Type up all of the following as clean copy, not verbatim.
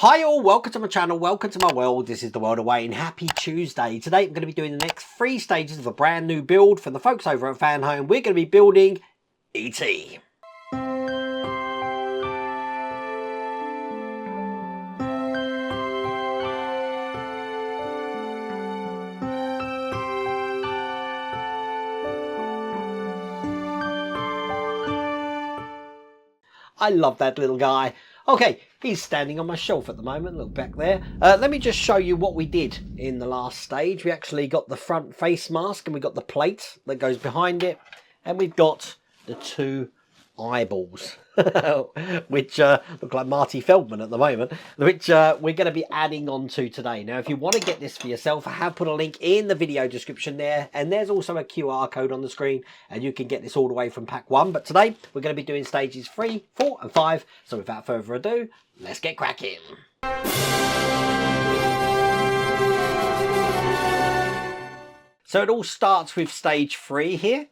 Hi all, welcome to my channel, welcome to my world. This is the world away and happy Tuesday. Today I'm going to be doing the next 3 stages of a brand new build from the folks over at Fanhome. We're going to be building E.T. I love that little guy. Okay, he's standing on my shelf at the moment. Look back there. Let me just show you what we did in the last stage. We actually got the front face mask and we got the plate that goes behind it. And we've got the 2 eyeballs, which look like Marty Feldman at the moment, which we're going to be adding on to today. Now, if you want to get this for yourself, I have put a link in the video description there, and there's also a QR code on the screen, and you can get this all the way from pack 1. But today, we're going to be doing stages 3, 4, and 5. So without further ado, let's get cracking. So it all starts with stage 3 here,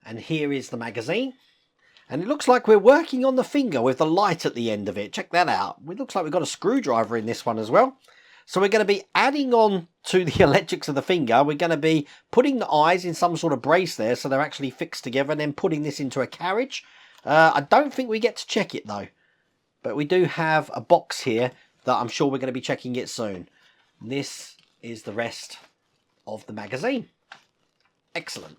and here is the magazine. And it looks like we're working on the finger with the light at the end of it. Check that out. It looks like we've got a screwdriver in this one as well. So we're going to be adding on to the electrics of the finger. We're going to be putting the eyes in some sort of brace there so they're actually fixed together, and then putting this into a carriage. I don't think we get to check it though. But we do have a box here that I'm sure we're going to be checking it soon. This is the rest of the magazine. Excellent.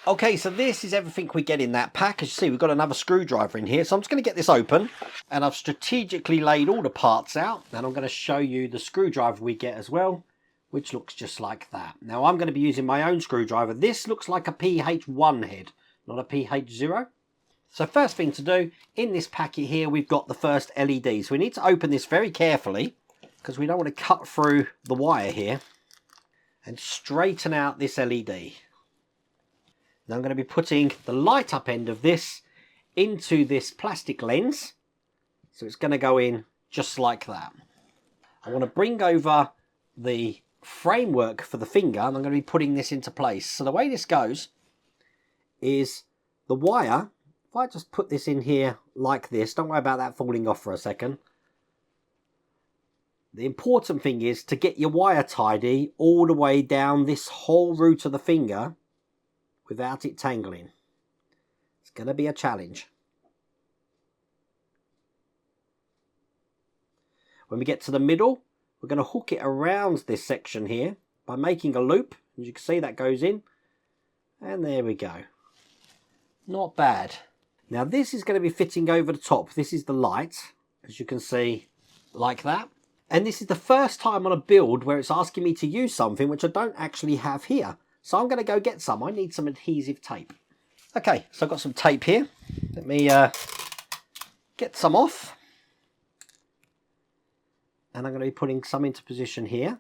Okay, so this is everything we get in that pack. As you see, we've got another screwdriver in here. So I'm just going to get this open. And I've strategically laid all the parts out. And I'm going to show you the screwdriver we get as well, which looks just like that. Now, I'm going to be using my own screwdriver. This looks like a PH1 head, not a PH0. So first thing to do, in this packet here, we've got the first LED. So we need to open this very carefully, because we don't want to cut through the wire here, and straighten out this LED. Now I'm going to be putting the light up end of this into this plastic lens. So it's going to go in just like that. I want to bring over the framework for the finger, and I'm going to be putting this into place. So the way this goes is the wire, if I just put this in here like this, don't worry about that falling off for a second. The important thing is to get your wire tidy all the way down this whole route of the finger without it tangling. It's going to be a challenge. When we get to the middle, we're going to hook it around this section here by making a loop. As you can see, that goes in. And there we go. Not bad. Now this is going to be fitting over the top. This is the light, as you can see, like that. And this is the first time on a build where it's asking me to use something which I don't actually have here. So I'm going to go get some. I need some adhesive tape. Okay, so I've got some tape here. Let me get some off. And I'm going to be putting some into position here.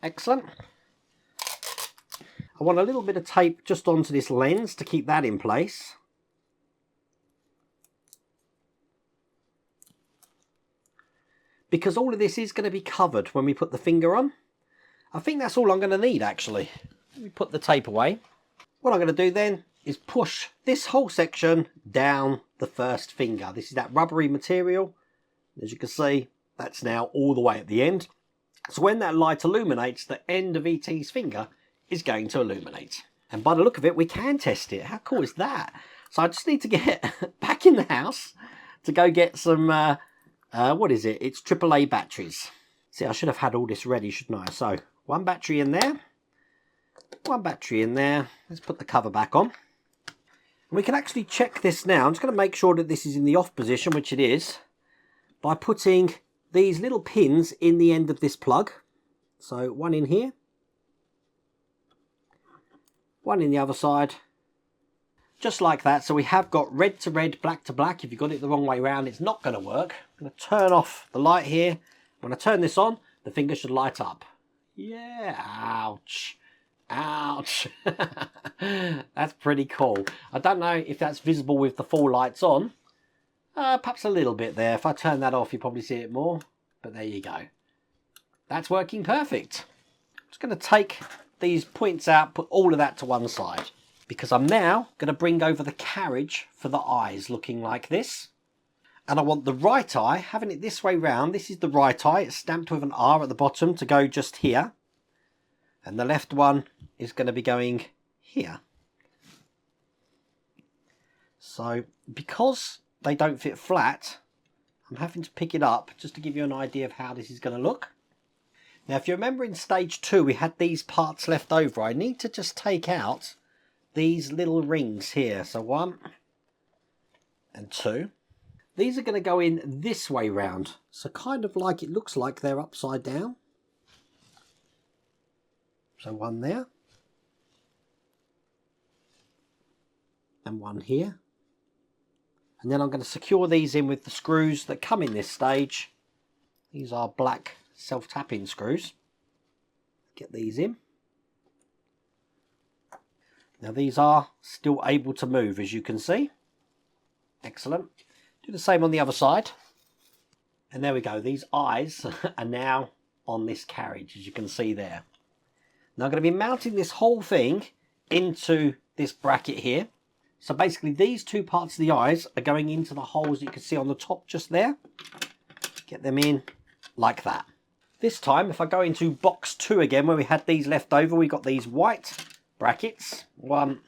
Excellent. I want a little bit of tape just onto this lens to keep that in place. Because all of this is going to be covered when we put the finger on. I think that's all I'm going to need actually. Let me put the tape away. What I'm going to do then is push this whole section down the first finger. This is that rubbery material. As you can see, that's now all the way at the end. So when that light illuminates, the end of E.T.'s finger is going to illuminate. And by the look of it, we can test it. How cool is that? So I just need to get back in the house to go get some... what is it? It's AAA batteries. See, I should have had all this ready, shouldn't I? So, 1 battery in there. 1 battery in there. Let's put the cover back on. And we can actually check this now. I'm just going to make sure that this is in the off position, which it is, by putting these little pins in the end of this plug. So, 1 in here. 1 in the other side. Just like that. So we have got red to red, black to black. If you've got it the wrong way around, it's not going to work. I'm going to turn off the light here. When I turn this on, the finger should light up. Yeah, ouch. Ouch. That's pretty cool. I don't know if that's visible with the full lights on. Perhaps a little bit there. If I turn that off, you probably see it more. But there you go. That's working perfect. I'm just going to take these points out, put all of that to one side. because I'm now going to bring over the carriage for the eyes looking like this. And I want the right eye, having it this way round. This is the right eye. It's stamped with an R at the bottom to go just here. And the left one is going to be going here. So because they don't fit flat, I'm having to pick it up just to give you an idea of how this is going to look. Now, if you remember in stage 2, we had these parts left over. I need to just take out these little rings here. So 1 and 2. These are going to go in this way round. So kind of like it looks like they're upside down. So 1 there. And 1 here. And then I'm going to secure these in with the screws that come in this stage. These are black self-tapping screws. Get these in. Now these are still able to move, as you can see. Excellent. Do the same on the other side. And there we go. These eyes are now on this carriage, as you can see there. Now I'm going to be mounting this whole thing into this bracket here. So basically these two parts of the eyes are going into the holes that you can see on the top just there. Get them in like that. This time, if I go into box 2 again, where we had these left over, we got these white brackets, 1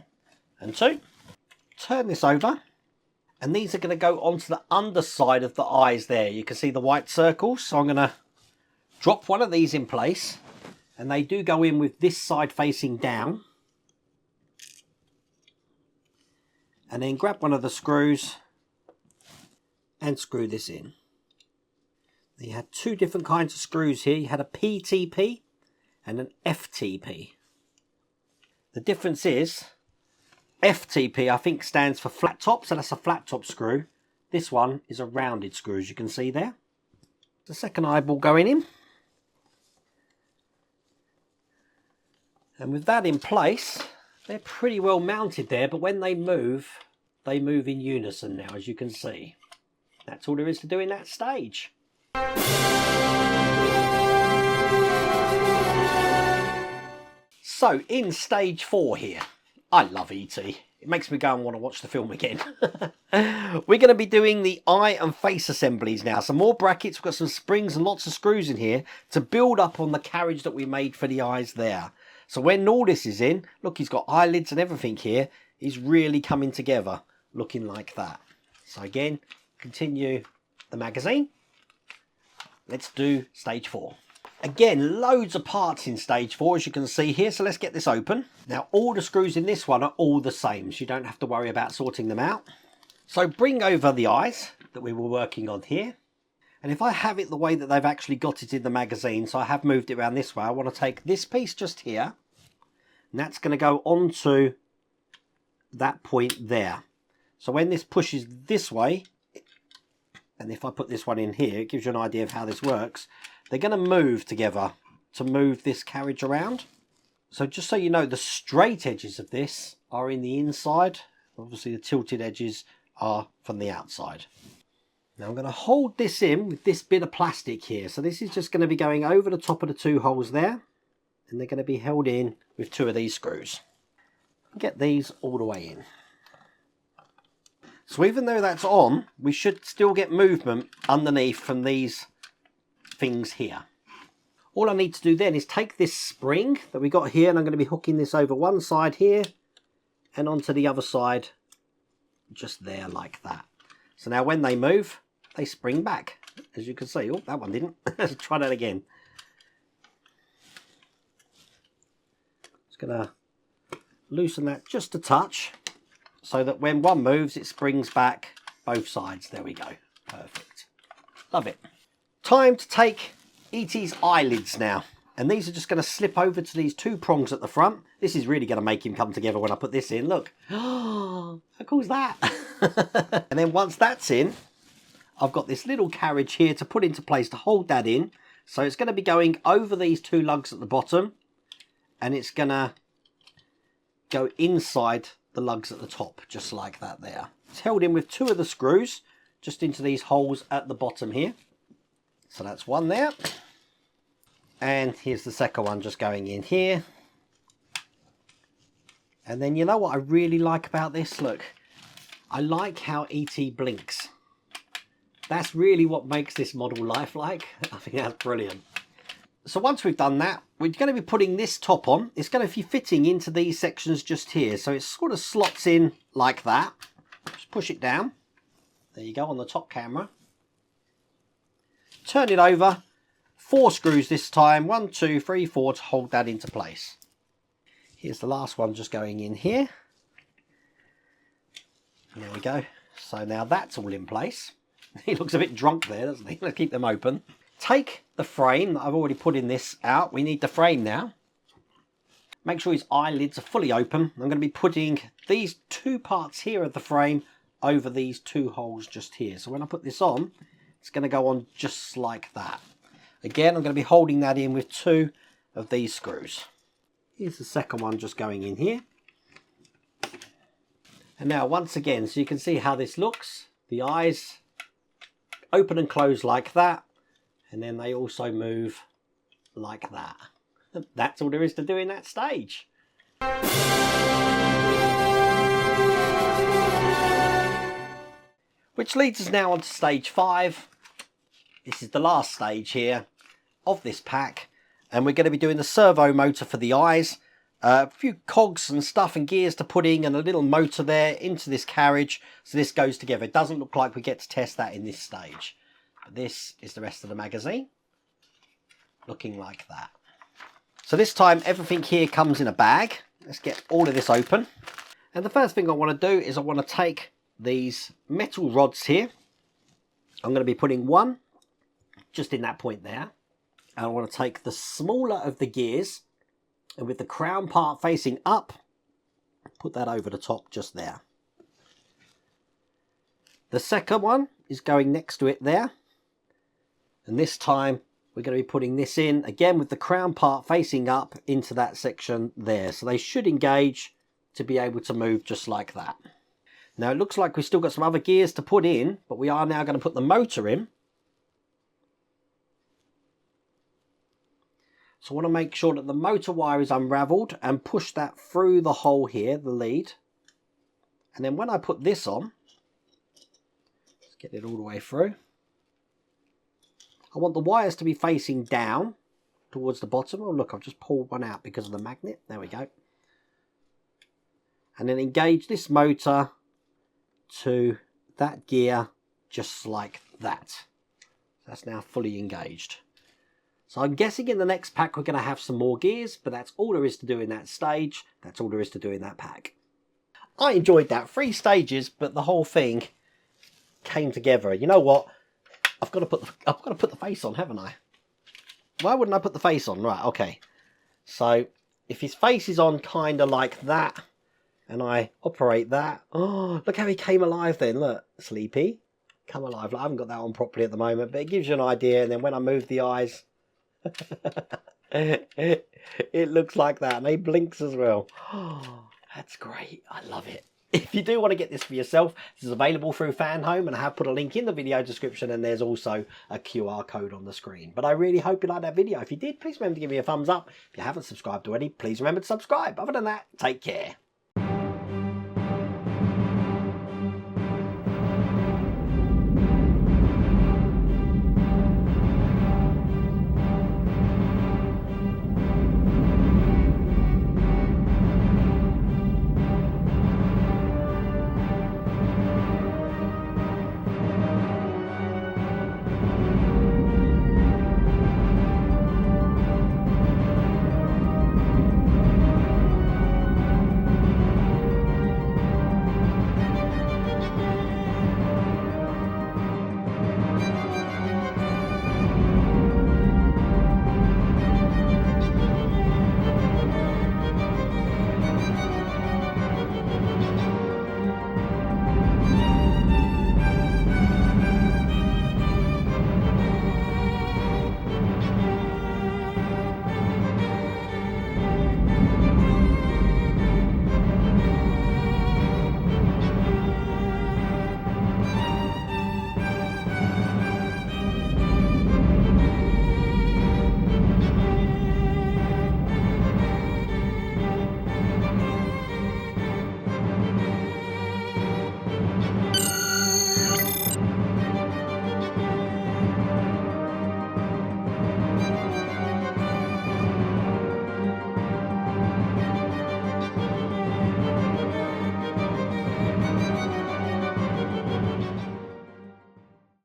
and 2. Turn this over, and these are going to go onto the underside of the eyes there. You can see the white circles, so I'm going to drop one of these in place, and they do go in with this side facing down. And then grab one of the screws and screw this in. You had 2 different kinds of screws here. You had a PTP and an FTP. The difference is FTP, I think, stands for flat top, so that's a flat top screw. This one is a rounded screw, as you can see there. The second eyeball going in. And with that in place, they're pretty well mounted there, but when they move in unison now, as you can see. That's all there is to do in that stage. So, in stage 4 here, I love E.T. It makes me go and want to watch the film again. We're going to be doing the eye and face assemblies now. Some more brackets, we've got some springs and lots of screws in here to build up on the carriage that we made for the eyes there. So when all this is in, look, he's got eyelids and everything here. He's really coming together, looking like that. So again, continue the magazine. Let's do stage 4. Again, loads of parts in stage 4, as you can see here. So let's get this open. Now, all the screws in this one are all the same, so you don't have to worry about sorting them out. So bring over the eyes that we were working on here. And if I have it the way that they've actually got it in the magazine, so I have moved it around this way, I want to take this piece just here, and that's going to go onto that point there. So when this pushes this way, and if I put this one in here, it gives you an idea of how this works. They're going to move together to move this carriage around. So just so you know, the straight edges of this are in the inside. Obviously the tilted edges are from the outside. Now I'm going to hold this in with this bit of plastic here. So this is just going to be going over the top of the 2 holes there. And they're going to be held in with 2 of these screws. Get these all the way in. So even though that's on, we should still get movement underneath from these things here. All I need to do then is take this spring that we got here, and I'm going to be hooking this over one side here and onto the other side just there like that. So now when they move, they spring back, as you can see. Oh, that one didn't. Let's try that again. Just going to loosen that just a touch so that when one moves, it springs back both sides. There we go. Perfect. Love it. Time to take E.T.'s eyelids now. And these are just going to slip over to these 2 prongs at the front. This is really going to make him come together when I put this in. Look. Oh, how cool is that? And then once that's in, I've got this little carriage here to put into place to hold that in. So it's going to be going over these 2 lugs at the bottom. And it's going to go inside the lugs at the top, just like that there. It's held in with 2 of the screws, just into these holes at the bottom here. So that's one there. And here's the second one just going in here. And then you know what I really like about this? Look, I like how E.T. blinks. That's really what makes this model lifelike. I think that's brilliant. So once we've done that, we're going to be putting this top on. It's going to be fitting into these sections just here. So it sort of slots in like that. Just push it down. There you go on the top camera. Turn it over. 4 screws this time. 1, 2, 3, 4 to hold that into place. Here's the last one just going in here. There we go. So now that's all in place. He looks a bit drunk there, doesn't he? Let's keep them open. Take the frame that I've already put in this out. We need the frame now. Make sure his eyelids are fully open. I'm going to be putting these 2 parts here of the frame over these 2 holes just here. So when I put this on, it's going to go on just like that. Again, I'm going to be holding that in with 2 of these screws. Here's the second one just going in here. And now once again, so you can see how this looks. The eyes open and close like that. And then they also move like that. That's all there is to do in that stage. Which leads us now on to stage 5. This is the last stage here of this pack. And we're going to be doing the servo motor for the eyes. A few cogs and stuff and gears to put in and a little motor there into this carriage. So this goes together. It doesn't look like we get to test that in this stage. This is the rest of the magazine, looking like that. So this time everything here comes in a bag. Let's get all of this open. And the first thing I want to do is I want to take these metal rods here. I'm going to be putting one just in that point there. And I want to take the smaller of the gears and with the crown part facing up, put that over the top just there. The second one is going next to it there. And this time we're going to be putting this in again with the crown part facing up into that section there. So they should engage to be able to move just like that. Now it looks like we've still got some other gears to put in, but we are now going to put the motor in. So I want to make sure that the motor wire is unravelled and push that through the hole here, the lead. And then when I put this on, let's get it all the way through. I want the wires to be facing down towards the bottom. Oh look, I've just pulled one out because of the magnet. There we go. And then engage this motor to that gear just like that. That's now fully engaged. So I'm guessing in the next pack we're going to have some more gears, but that's all there is to do in that stage. That's all there is to do in that pack. I enjoyed that. 3 stages, but the whole thing came together. You know what? I've got to put the face on, haven't I? Why wouldn't I put the face on? Right, okay. So if his face is on kind of like that, and I operate that. Oh, look how he came alive then. Look, Sleepy. Come alive. I haven't got that on properly at the moment, but it gives you an idea. And then when I move the eyes, it looks like that. And he blinks as well. Oh, that's great. I love it. If you do want to get this for yourself, this is available through Fanhome, and I have put a link in the video description, and there's also a QR code on the screen. But I really hope you liked that video. If you did, please remember to give me a thumbs up. If you haven't subscribed already, please remember to subscribe. Other than that, take care.